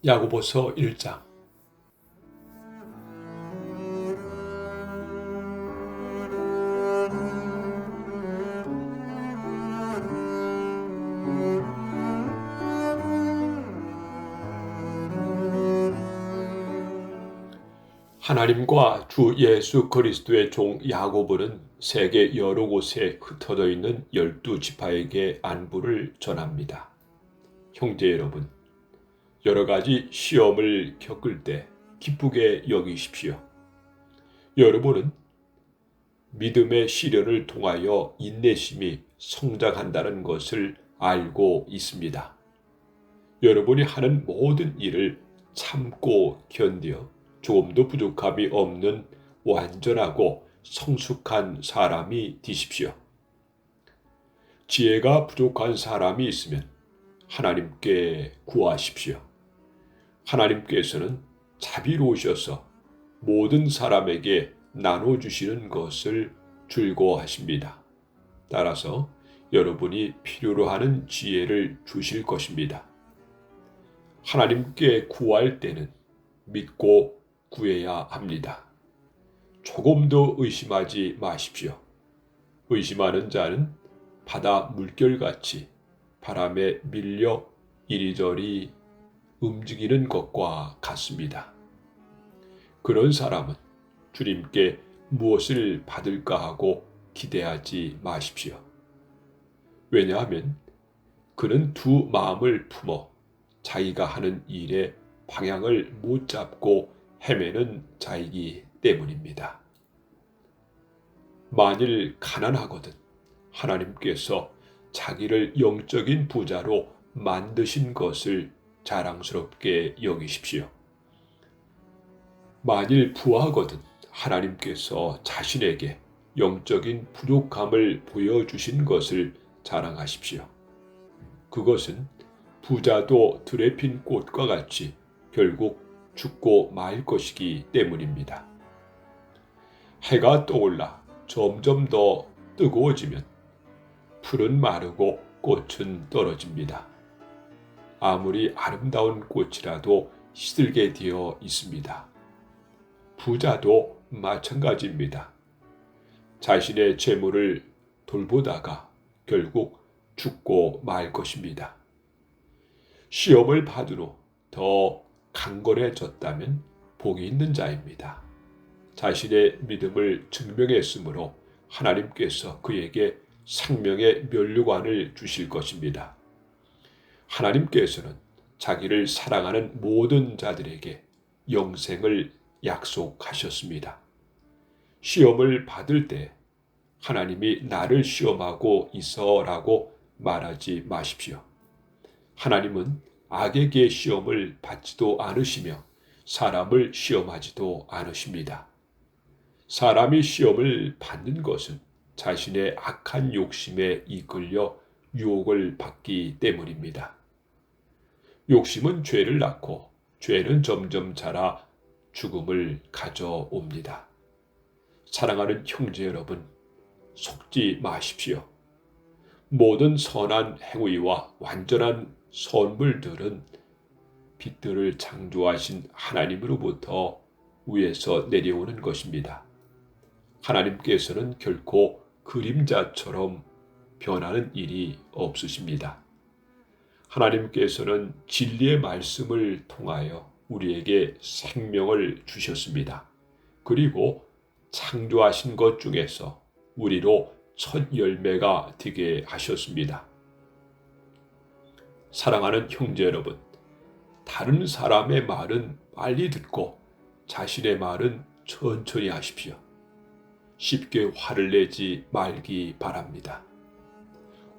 야고보서 1장. 하나님과 주 예수 그리스도의 종 야고보는 세계 여러 곳에 흩어져 있는 12지파에게 안부를 전합니다. 형제 여러분, 여러 가지 시험을 겪을 때 기쁘게 여기십시오. 여러분은 믿음의 시련을 통하여 인내심이 성장한다는 것을 알고 있습니다. 여러분이 하는 모든 일을 참고 견뎌 조금도 부족함이 없는 완전하고 성숙한 사람이 되십시오. 지혜가 부족한 사람이 있으면 하나님께 구하십시오. 하나님께서는 자비로우셔서 모든 사람에게 나눠주시는 것을 즐거워하십니다. 따라서 여러분이 필요로 하는 지혜를 주실 것입니다. 하나님께 구할 때는 믿고 구해야 합니다. 조금도 의심하지 마십시오. 의심하는 자는 바다 물결같이 바람에 밀려 이리저리 움직이는 것과 같습니다. 그런 사람은 주님께 무엇을 받을까 하고 기대하지 마십시오. 왜냐하면 그는 두 마음을 품어 자기가 하는 일에 방향을 못 잡고 헤매는 자이기 때문입니다. 만일 가난하거든 하나님께서 자기를 영적인 부자로 만드신 것을 자랑스럽게 여기십시오. 만일 부하거든 하나님께서 자신에게 영적인 부족함을 보여주신 것을 자랑하십시오. 그것은 부자도 들에 핀 꽃과 같이 결국 죽고 말 것이기 때문입니다. 해가 떠올라 점점 더 뜨거워지면 풀은 마르고 꽃은 떨어집니다. 아무리 아름다운 꽃이라도 시들게 되어 있습니다. 부자도 마찬가지입니다. 자신의 재물을 돌보다가 결국 죽고 말 것입니다. 시험을 받은 후 더 강건해졌다면 복이 있는 자입니다. 자신의 믿음을 증명했으므로 하나님께서 그에게 생명의 면류관을 주실 것입니다. 하나님께서는 자기를 사랑하는 모든 자들에게 영생을 약속하셨습니다. 시험을 받을 때 하나님이 나를 시험하고 있어라고 말하지 마십시오. 하나님은 악에게 시험을 받지도 않으시며 사람을 시험하지도 않으십니다. 사람이 시험을 받는 것은 자신의 악한 욕심에 이끌려 유혹을 받기 때문입니다. 욕심은 죄를 낳고 죄는 점점 자라 죽음을 가져옵니다. 사랑하는 형제 여러분, 속지 마십시오. 모든 선한 행위와 완전한 선물들은 빛들을 창조하신 하나님으로부터 위에서 내려오는 것입니다. 하나님께서는 결코 그림자처럼 변하는 일이 없으십니다. 하나님께서는 진리의 말씀을 통하여 우리에게 생명을 주셨습니다. 그리고 창조하신 것 중에서 우리로 첫 열매가 되게 하셨습니다. 사랑하는 형제 여러분, 다른 사람의 말은 빨리 듣고 자신의 말은 천천히 하십시오. 쉽게 화를 내지 말기 바랍니다.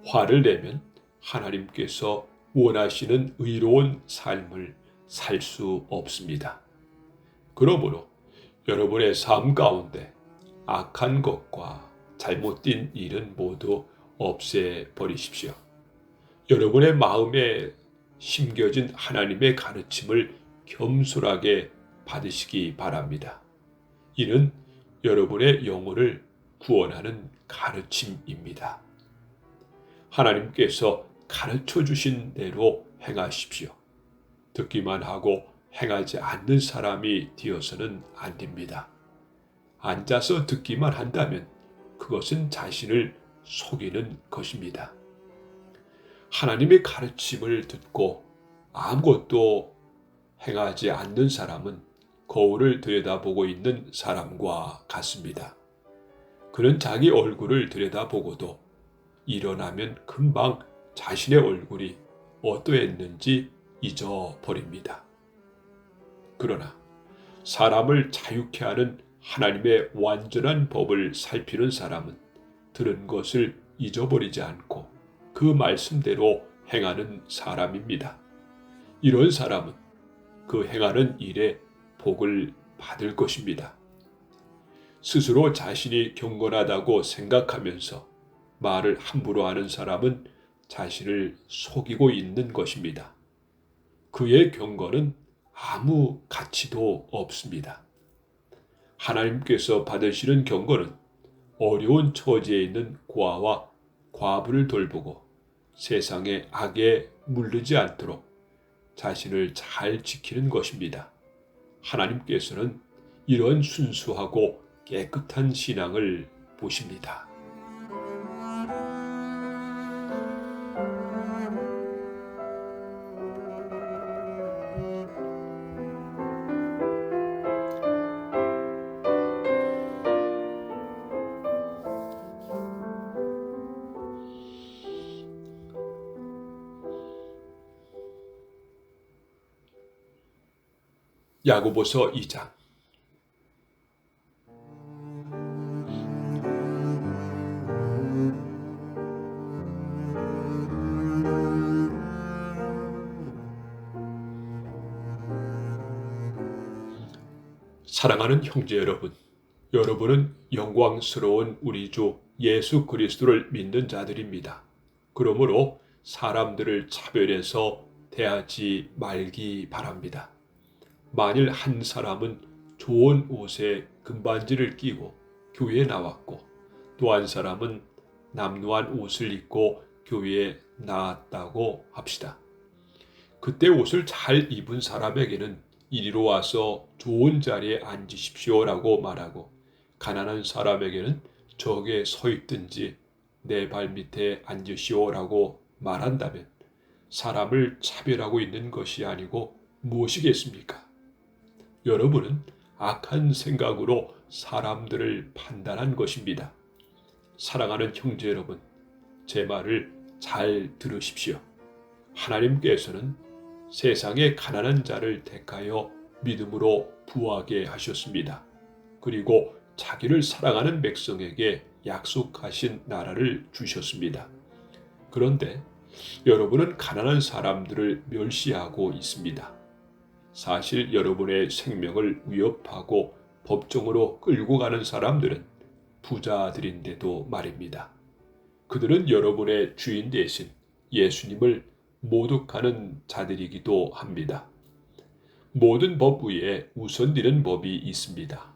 화를 내면 하나님께서 원하시는 의로운 삶을 살 수 없습니다. 그러므로 여러분의 삶 가운데 악한 것과 잘못된 일은 모두 없애버리십시오. 여러분의 마음에 심겨진 하나님의 가르침을 겸손하게 받으시기 바랍니다. 이는 여러분의 영혼을 구원하는 가르침입니다. 하나님께서 가르쳐 주신 대로 행하십시오. 듣기만 하고 행하지 않는 사람이 되어서는 안 됩니다. 앉아서 듣기만 한다면 그것은 자신을 속이는 것입니다. 하나님의 가르침을 듣고 아무것도 행하지 않는 사람은 거울을 들여다보고 있는 사람과 같습니다. 그는 자기 얼굴을 들여다보고도 일어나면 금방 자신의 얼굴이 어떠했는지 잊어버립니다. 그러나 사람을 자유케 하는 하나님의 완전한 법을 살피는 사람은 들은 것을 잊어버리지 않고 그 말씀대로 행하는 사람입니다. 이런 사람은 그 행하는 일에 복을 받을 것입니다. 스스로 자신이 경건하다고 생각하면서 말을 함부로 하는 사람은 자신을 속이고 있는 것입니다. 그의 경건은 아무 가치도 없습니다. 하나님께서 받으시는 경건은 어려운 처지에 있는 고아와 과부를 돌보고 세상의 악에 물들지 않도록 자신을 잘 지키는 것입니다. 하나님께서는 이런 순수하고 깨끗한 신앙을 보십니다. 야고보서 2장. 사랑하는 형제 여러분, 여러분은 영광스러운 우리 주 예수 그리스도를 믿는 자들입니다. 그러므로 사람들을 차별해서 대하지 말기 바랍니다. 만일 한 사람은 좋은 옷에 금반지를 끼고 교회에 나왔고 또 한 사람은 남루한 옷을 입고 교회에 나왔다고 합시다. 그때 옷을 잘 입은 사람에게는 이리로 와서 좋은 자리에 앉으십시오라고 말하고 가난한 사람에게는 저기에 서 있든지 내 발 밑에 앉으시오라고 말한다면 사람을 차별하고 있는 것이 아니고 무엇이겠습니까? 여러분은 악한 생각으로 사람들을 판단한 것입니다. 사랑하는 형제 여러분, 제 말을 잘 들으십시오. 하나님께서는 세상의 가난한 자를 택하여 믿음으로 부하게 하셨습니다. 그리고 자기를 사랑하는 백성에게 약속하신 나라를 주셨습니다. 그런데 여러분은 가난한 사람들을 멸시하고 있습니다. 사실 여러분의 생명을 위협하고 법정으로 끌고 가는 사람들은 부자들인데도 말입니다. 그들은 여러분의 주인 대신 예수님을 모독하는 자들이기도 합니다. 모든 법 위에 우선되는 법이 있습니다.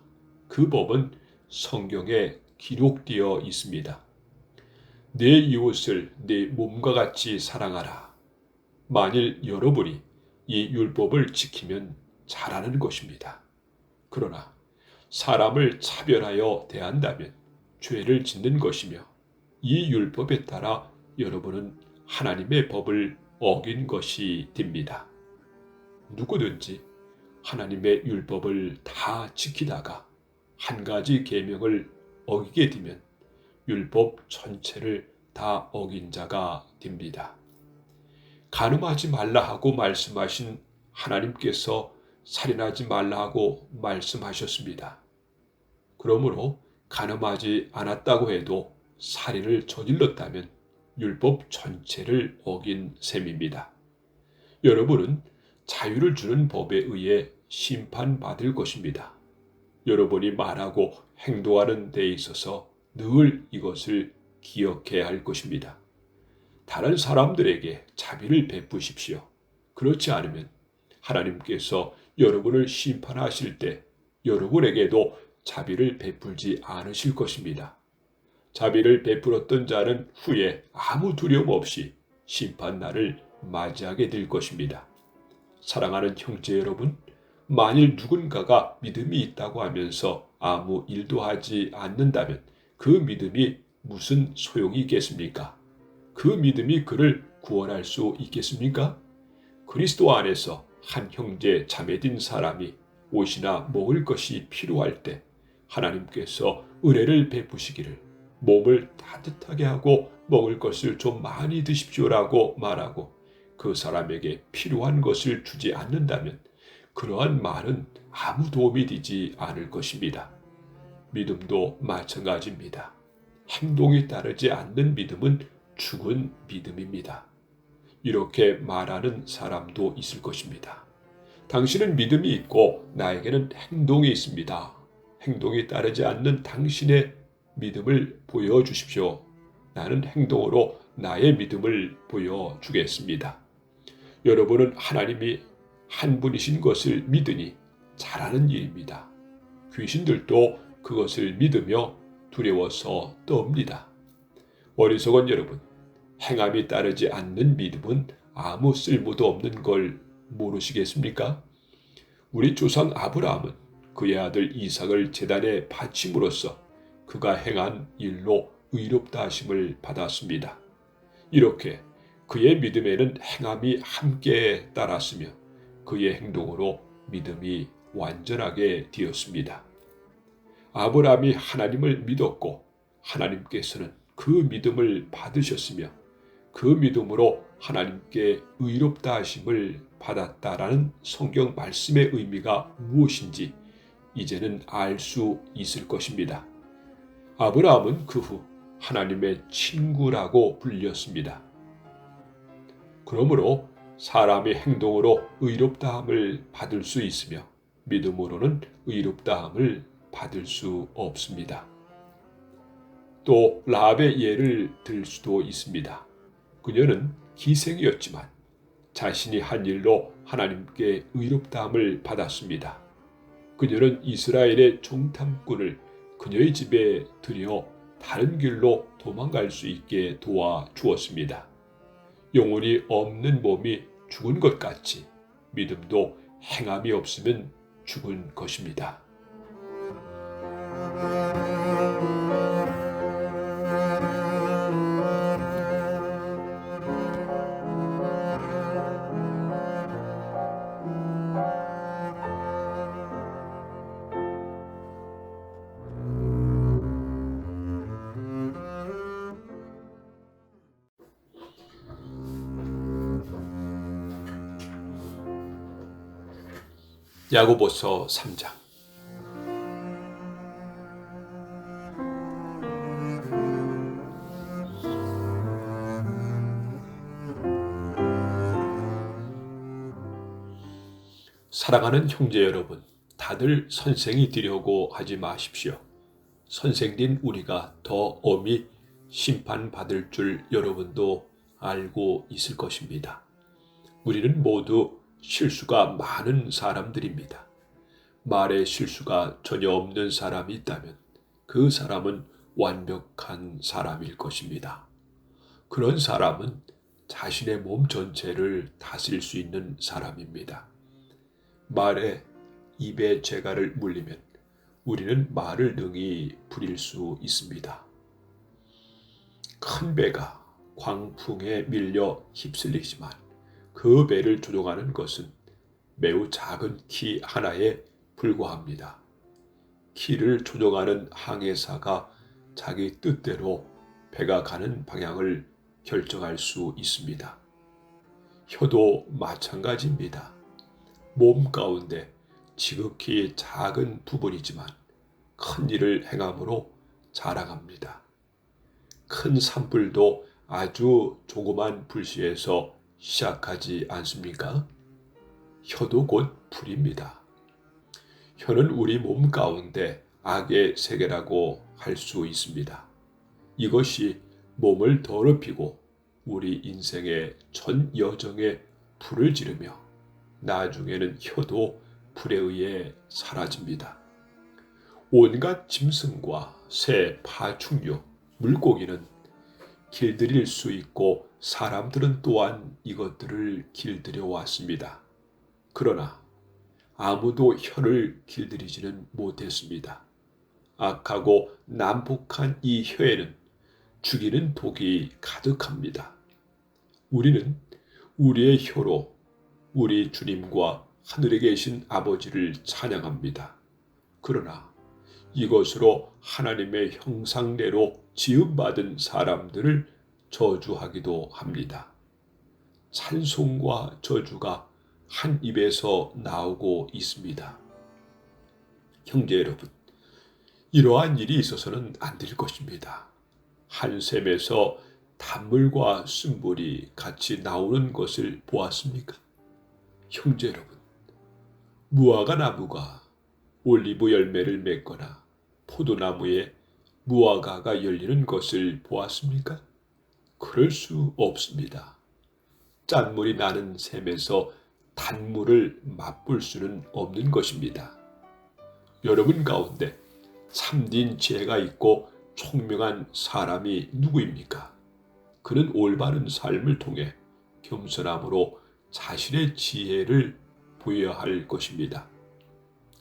그 법은 성경에 기록되어 있습니다. 내 이웃을 내 몸과 같이 사랑하라. 만일 여러분이 이 율법을 지키면 잘하는 것입니다. 그러나 사람을 차별하여 대한다면 죄를 짓는 것이며 이 율법에 따라 여러분은 하나님의 법을 어긴 것이 됩니다. 누구든지 하나님의 율법을 다 지키다가 한 가지 계명을 어기게 되면 율법 전체를 다 어긴 자가 됩니다. 간음하지 말라 하고 말씀하신 하나님께서 살인하지 말라 하고 말씀하셨습니다. 그러므로 간음하지 않았다고 해도 살인을 저질렀다면 율법 전체를 어긴 셈입니다. 여러분은 자유를 주는 법에 의해 심판받을 것입니다. 여러분이 말하고 행동하는 데 있어서 늘 이것을 기억해야 할 것입니다. 다른 사람들에게 자비를 베푸십시오. 그렇지 않으면 하나님께서 여러분을 심판하실 때 여러분에게도 자비를 베풀지 않으실 것입니다. 자비를 베풀었던 자는 후에 아무 두려움 없이 심판날을 맞이하게 될 것입니다. 사랑하는 형제 여러분, 만일 누군가가 믿음이 있다고 하면서 아무 일도 하지 않는다면 그 믿음이 무슨 소용이 있겠습니까? 그 믿음이 그를 구원할 수 있겠습니까? 그리스도 안에서 한 형제 자매된 사람이 옷이나 먹을 것이 필요할 때 하나님께서 은혜를 베푸시기를 몸을 따뜻하게 하고 먹을 것을 좀 많이 드십시오라고 말하고 그 사람에게 필요한 것을 주지 않는다면 그러한 말은 아무 도움이 되지 않을 것입니다. 믿음도 마찬가지입니다. 행동이 따르지 않는 믿음은 죽은 믿음입니다. 이렇게 말하는 사람도 있을 것입니다. 당신은 믿음이 있고 나에게는 행동이 있습니다. 행동이 따르지 않는 당신의 믿음을 보여주십시오. 나는 행동으로 나의 믿음을 보여주겠습니다. 여러분은 하나님이 한 분이신 것을 믿으니 잘하는 일입니다. 귀신들도 그것을 믿으며 두려워서 떱니다. 어리석은 여러분, 행함이 따르지 않는 믿음은 아무 쓸모도 없는 걸 모르시겠습니까? 우리 조상 아브라함은 그의 아들 이삭을 제단에 바침으로써 그가 행한 일로 의롭다 하심을 받았습니다. 이렇게 그의 믿음에는 행함이 함께 따랐으며 그의 행동으로 믿음이 완전하게 되었습니다. 아브라함이 하나님을 믿었고 하나님께서는 그 믿음을 받으셨으며 그 믿음으로 하나님께 의롭다 하심을 받았다라는 성경 말씀의 의미가 무엇인지 이제는 알 수 있을 것입니다. 아브라함은 그 후 하나님의 친구라고 불렸습니다. 그러므로 사람의 행동으로 의롭다함을 받을 수 있으며 믿음으로는 의롭다함을 받을 수 없습니다. 또 라합의 예를 들 수도 있습니다. 그녀는 기생이었지만 자신이 한 일로 하나님께 의롭다함을 받았습니다. 그녀는 이스라엘의 정탐꾼을 그녀의 집에 들여 다른 길로 도망갈 수 있게 도와주었습니다. 영혼이 없는 몸이 죽은 것 같이 믿음도 행함이 없으면 죽은 것입니다. 야고보서 3장. 사랑하는 형제 여러분, 다들 선생이 되려고 하지 마십시오. 선생된 우리가 더 엄히 심판받을 줄 여러분도 알고 있을 것입니다. 우리는 모두 실수가 많은 사람들입니다. 말에 실수가 전혀 없는 사람이 있다면 그 사람은 완벽한 사람일 것입니다. 그런 사람은 자신의 몸 전체를 다스릴 수 있는 사람입니다. 말에 입에 재갈을 물리면 우리는 말을 능히 부릴 수 있습니다. 큰 배가 광풍에 밀려 휩쓸리지만 그 배를 조종하는 것은 매우 작은 키 하나에 불과합니다. 키를 조종하는 항해사가 자기 뜻대로 배가 가는 방향을 결정할 수 있습니다. 혀도 마찬가지입니다. 몸 가운데 지극히 작은 부분이지만 큰 일을 행함으로 자랑합니다. 큰 산불도 아주 조그만 불씨에서 시작하지 않습니까? 혀도 곧 불입니다. 혀는 우리 몸 가운데 악의 세계라고 할 수 있습니다. 이것이 몸을 더럽히고 우리 인생의 전 여정에 불을 지르며 나중에는 혀도 불에 의해 사라집니다. 온갖 짐승과 새, 파충류, 물고기는 길들일 수 있고 사람들은 또한 이것들을 길들여 왔습니다. 그러나 아무도 혀를 길들이지는 못했습니다. 악하고 난폭한 이 혀에는 죽이는 독이 가득합니다. 우리는 우리의 혀로 우리 주님과 하늘에 계신 아버지를 찬양합니다. 그러나 이것으로 하나님의 형상대로 지음받은 사람들을 저주하기도 합니다. 찬송과 저주가 한 입에서 나오고 있습니다. 형제 여러분, 이러한 일이 있어서는 안 될 것입니다. 한 샘에서 단물과 쓴물이 같이 나오는 것을 보았습니까? 형제 여러분, 무화과 나무가 올리브 열매를 맺거나 포도나무에 무화과가 열리는 것을 보았습니까? 그럴 수 없습니다. 짠물이 나는 샘에서 단물을 맛볼 수는 없는 것입니다. 여러분 가운데 참된 지혜가 있고 총명한 사람이 누구입니까? 그는 올바른 삶을 통해 겸손함으로 자신의 지혜를 보여야 할 것입니다.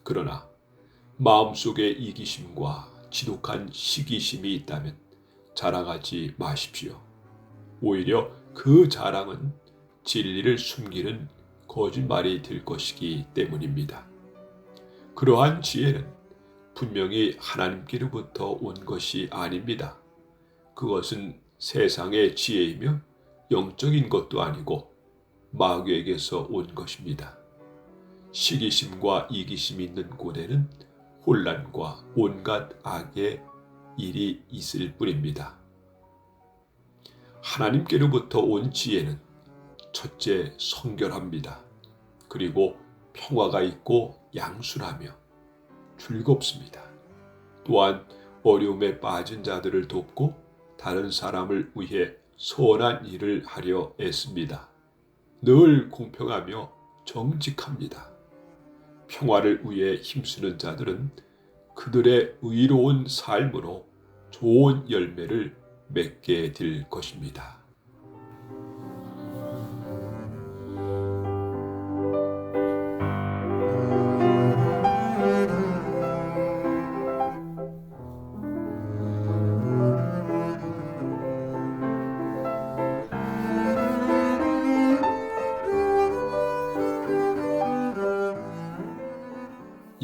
그러나 마음속에 이기심과 지독한 시기심이 있다면 자랑하지 마십시오. 오히려 그 자랑은 진리를 숨기는 거짓말이 될 것이기 때문입니다. 그러한 지혜는 분명히 하나님께로부터 온 것이 아닙니다. 그것은 세상의 지혜이며 영적인 것도 아니고 마귀에게서 온 것입니다. 시기심과 이기심이 있는 곳에는 혼란과 온갖 악의 일이 있을 뿐입니다. 하나님께로부터 온 지혜는 첫째 성결합니다. 그리고 평화가 있고 양순하며 즐겁습니다. 또한 어려움에 빠진 자들을 돕고 다른 사람을 위해 선한 일을 하려 애씁니다. 늘 공평하며 정직합니다. 평화를 위해 힘쓰는 자들은 그들의 의로운 삶으로 좋은 열매를 맺게 될 것입니다.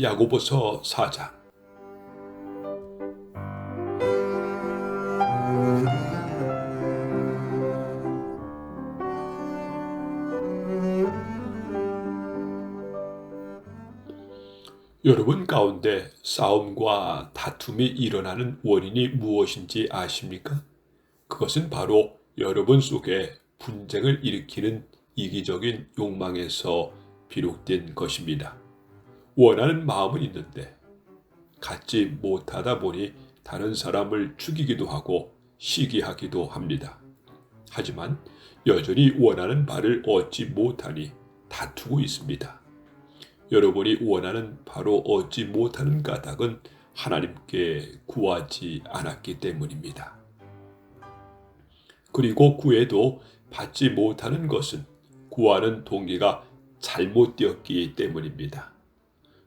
야고보서 4장. 여러분 가운데 싸움과 다툼이 일어나는 원인이 무엇인지 아십니까? 그것은 바로 여러분 속에 분쟁을 일으키는 이기적인 욕망에서 비롯된 것입니다. 원하는 마음은 있는데 갖지 못하다 보니 다른 사람을 죽이기도 하고 시기하기도 합니다. 하지만 여전히 원하는 바를 얻지 못하니 다투고 있습니다. 여러분이 원하는 바로 얻지 못하는 까닭은 하나님께 구하지 않았기 때문입니다. 그리고 구해도 받지 못하는 것은 구하는 동기가 잘못되었기 때문입니다.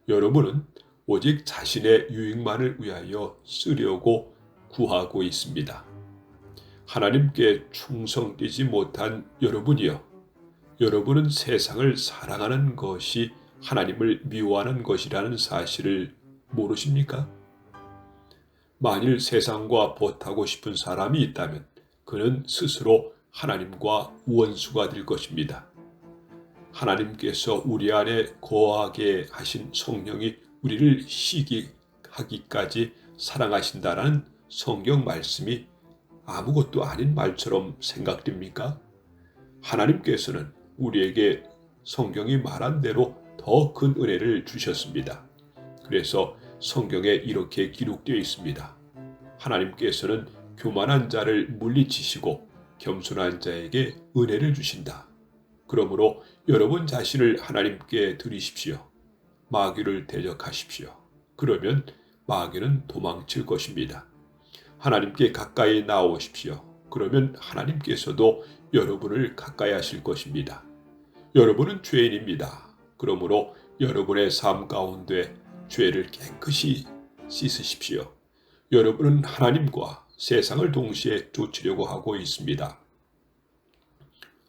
여러분은 오직 자신의 유익만을 위하여 쓰려고 구하고 있습니다. 하나님께 충성되지 못한 여러분이여, 여러분은 세상을 사랑하는 것이 하나님을 미워하는 것이라는 사실을 모르십니까? 만일 세상과 벗하고 싶은 사람이 있다면 그는 스스로 하나님과 원수가 될 것입니다. 하나님께서 우리 안에 거하게 하신 성령이 우리를 시기하기까지 사랑하신다라는 성경 말씀이 아무것도 아닌 말처럼 생각됩니까? 하나님께서는 우리에게 성경이 말한 대로 더 큰 은혜를 주셨습니다. 그래서 성경에 이렇게 기록되어 있습니다. 하나님께서는 교만한 자를 물리치시고 겸손한 자에게 은혜를 주신다. 그러므로 여러분 자신을 하나님께 드리십시오. 마귀를 대적하십시오. 그러면 마귀는 도망칠 것입니다. 하나님께 가까이 나오십시오. 그러면 하나님께서도 여러분을 가까이 하실 것입니다. 여러분은 죄인입니다. 그러므로 여러분의 삶 가운데 죄를 깨끗이 씻으십시오. 여러분은 하나님과 세상을 동시에 쫓으려고 하고 있습니다.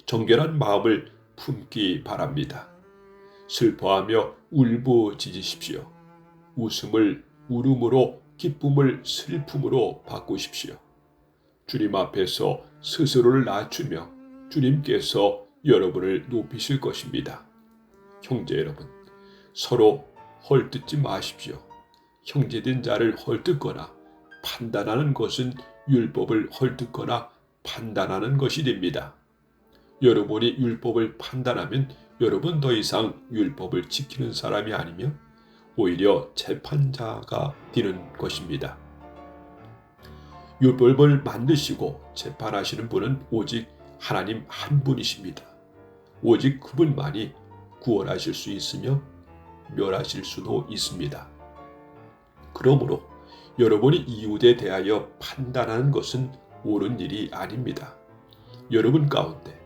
정결한 마음을 품기 바랍니다. 슬퍼하며 울부짖으십시오. 웃음을 울음으로, 기쁨을 슬픔으로 바꾸십시오. 주님 앞에서 스스로를 낮추며 주님께서 여러분을 높이실 것입니다. 형제 여러분, 서로 헐뜯지 마십시오. 형제된 자를 헐뜯거나 판단하는 것은 율법을 헐뜯거나 판단하는 것이 됩니다. 여러분이 율법을 판단하면 여러분 더 이상 율법을 지키는 사람이 아니며 오히려 재판자가 되는 것입니다. 율법을 만드시고 재판하시는 분은 오직 하나님 한 분이십니다. 오직 그분만이 구원하실 수 있으며 멸하실 수도 있습니다. 그러므로 여러분이 이웃에 대하여 판단하는 것은 옳은 일이 아닙니다. 여러분 가운데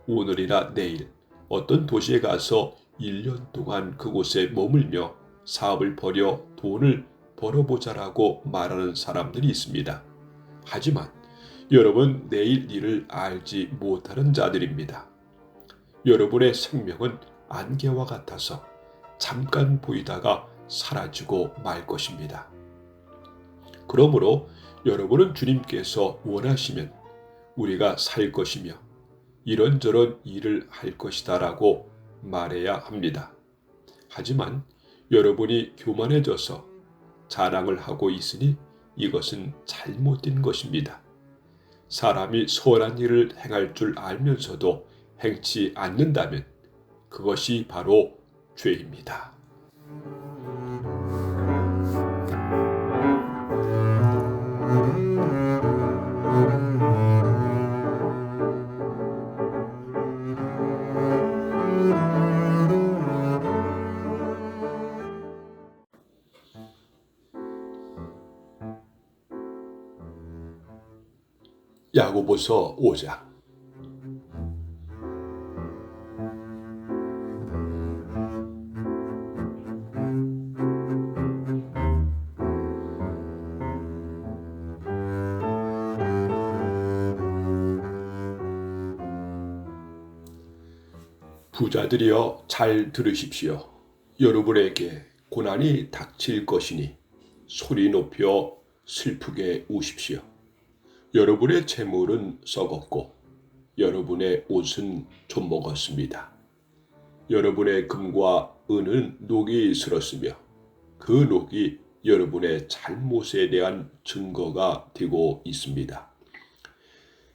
오늘이나 내일 어떤 도시에 가서 1년 동안 그곳에 머물며 사업을 벌여 돈을 벌어보자라고 말하는 사람들이 있습니다. 하지만 여러분 내일 일을 알지 못하는 자들입니다. 여러분의 생명은 안개와 같아서 잠깐 보이다가 사라지고 말 것입니다. 그러므로 여러분은 주님께서 원하시면 우리가 살 것이며 이런저런 일을 할 것이다 라고 말해야 합니다. 하지만 여러분이 교만해져서 자랑을 하고 있으니 이것은 잘못된 것입니다. 사람이 선한 일을 행할 줄 알면서도 행치 않는다면 그것이 바로 죄입니다. 야고보서 5장. 부자들이여 잘 들으십시오. 여러분에게 고난이 닥칠 것이니 소리 높여 슬프게 우십시오. 여러분의 재물은 썩었고 여러분의 옷은 좀먹었습니다. 여러분의 금과 은은 녹이 슬었으며 그 녹이 여러분의 잘못에 대한 증거가 되고 있습니다.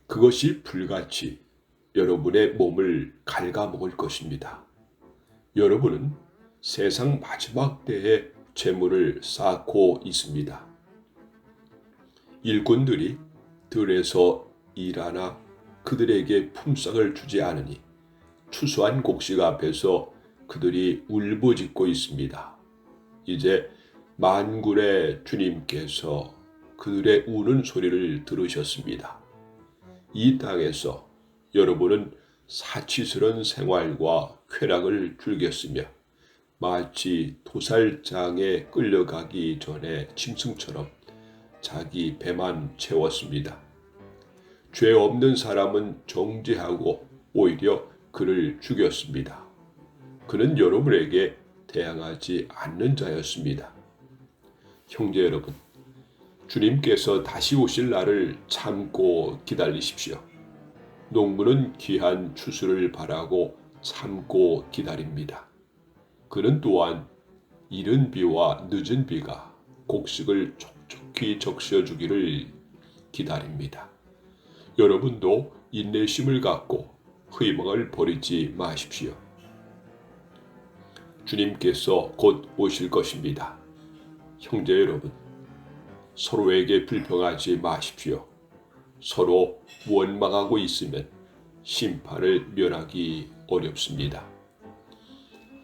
그것이 불같이 여러분의 몸을 갉아먹을 것입니다. 여러분은 세상 마지막 때에 재물을 쌓고 있습니다. 일꾼들이 들에서 일하나 그들에게 품삯을 주지 않으니 추수한 곡식 앞에서 그들이 울부짖고 있습니다. 이제 만군의 주님께서 그들의 우는 소리를 들으셨습니다. 이 땅에서 여러분은 사치스러운 생활과 쾌락을 즐겼으며 마치 도살장에 끌려가기 전에 짐승처럼 자기 배만 채웠습니다. 죄 없는 사람은 정죄하고 오히려 그를 죽였습니다. 그는 여러분에게 대항하지 않는 자였습니다. 형제 여러분, 주님께서 다시 오실 날을 참고 기다리십시오. 농부는 귀한 추수를 바라고 참고 기다립니다. 그는 또한 이른 비와 늦은 비가 곡식을 촉촉히 적셔주기를 기다립니다. 여러분도 인내심을 갖고 희망을 버리지 마십시오. 주님께서 곧 오실 것입니다. 형제 여러분, 서로에게 불평하지 마십시오. 서로 원망하고 있으면 심판을 면하기 어렵습니다.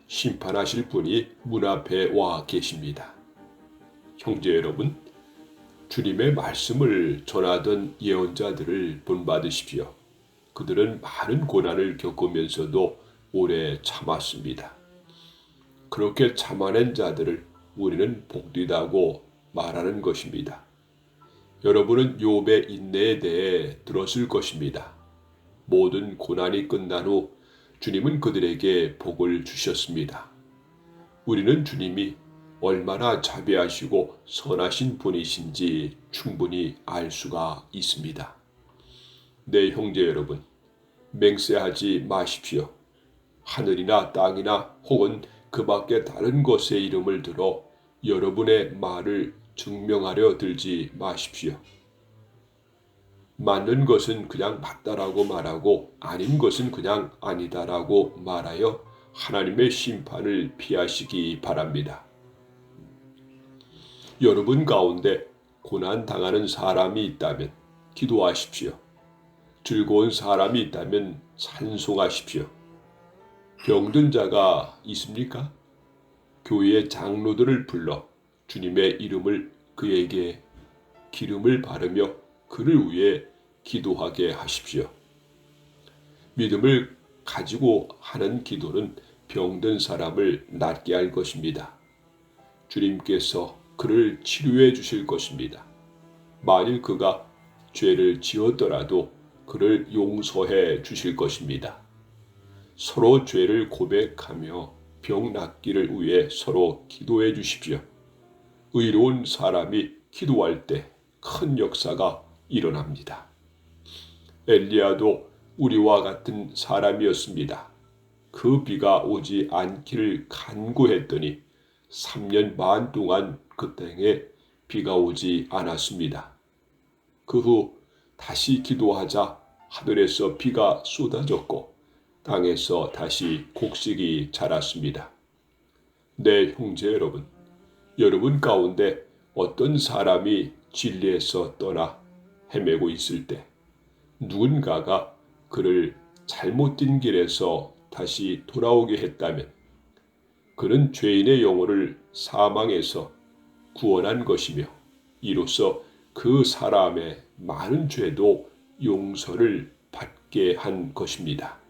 심판하실 분이 문 앞에 와 계십니다. 형제 여러분, 주님의 말씀을 전하던 예언자들을 본받으십시오. 그들은 많은 고난을 겪으면서도 오래 참았습니다. 그렇게 참아낸 자들을 우리는 복되다고 말하는 것입니다. 여러분은 욥의 인내에 대해 들었을 것입니다. 모든 고난이 끝난 후 주님은 그들에게 복을 주셨습니다. 우리는 주님이 얼마나 자비하시고 선하신 분이신지 충분히 알 수가 있습니다. 네, 형제 여러분, 맹세하지 마십시오. 하늘이나 땅이나 혹은 그 밖에 다른 것의 이름을 들어 여러분의 말을 증명하려 들지 마십시오. 맞는 것은 그냥 맞다라고 말하고 아닌 것은 그냥 아니다라고 말하여 하나님의 심판을 피하시기 바랍니다. 여러분 가운데 고난당하는 사람이 있다면 기도하십시오. 즐거운 사람이 있다면 찬송하십시오. 병든 자가 있습니까? 교회의 장로들을 불러 주님의 이름을 그에게 기름을 바르며 그를 위해 기도하게 하십시오. 믿음을 가지고 하는 기도는 병든 사람을 낫게 할 것입니다. 주님께서 그를 치료해 주실 것입니다. 만일 그가 죄를 지었더라도 그를 용서해 주실 것입니다. 서로 죄를 고백하며 병 낫기를 위해 서로 기도해 주십시오. 의로운 사람이 기도할 때 큰 역사가 일어납니다. 엘리야도 우리와 같은 사람이었습니다. 그 비가 오지 않기를 간구했더니 3년 반 동안 그 땅에 비가 오지 않았습니다. 그 후 다시 기도하자 하늘에서 비가 쏟아졌고 땅에서 다시 곡식이 자랐습니다. 네, 형제 여러분, 여러분 가운데 어떤 사람이 진리에서 떠나 헤매고 있을 때 누군가가 그를 잘못된 길에서 다시 돌아오게 했다면 그는 죄인의 영혼을 사망에서 구원한 것이며 이로써 그 사람의 많은 죄도 용서를 받게 한 것입니다.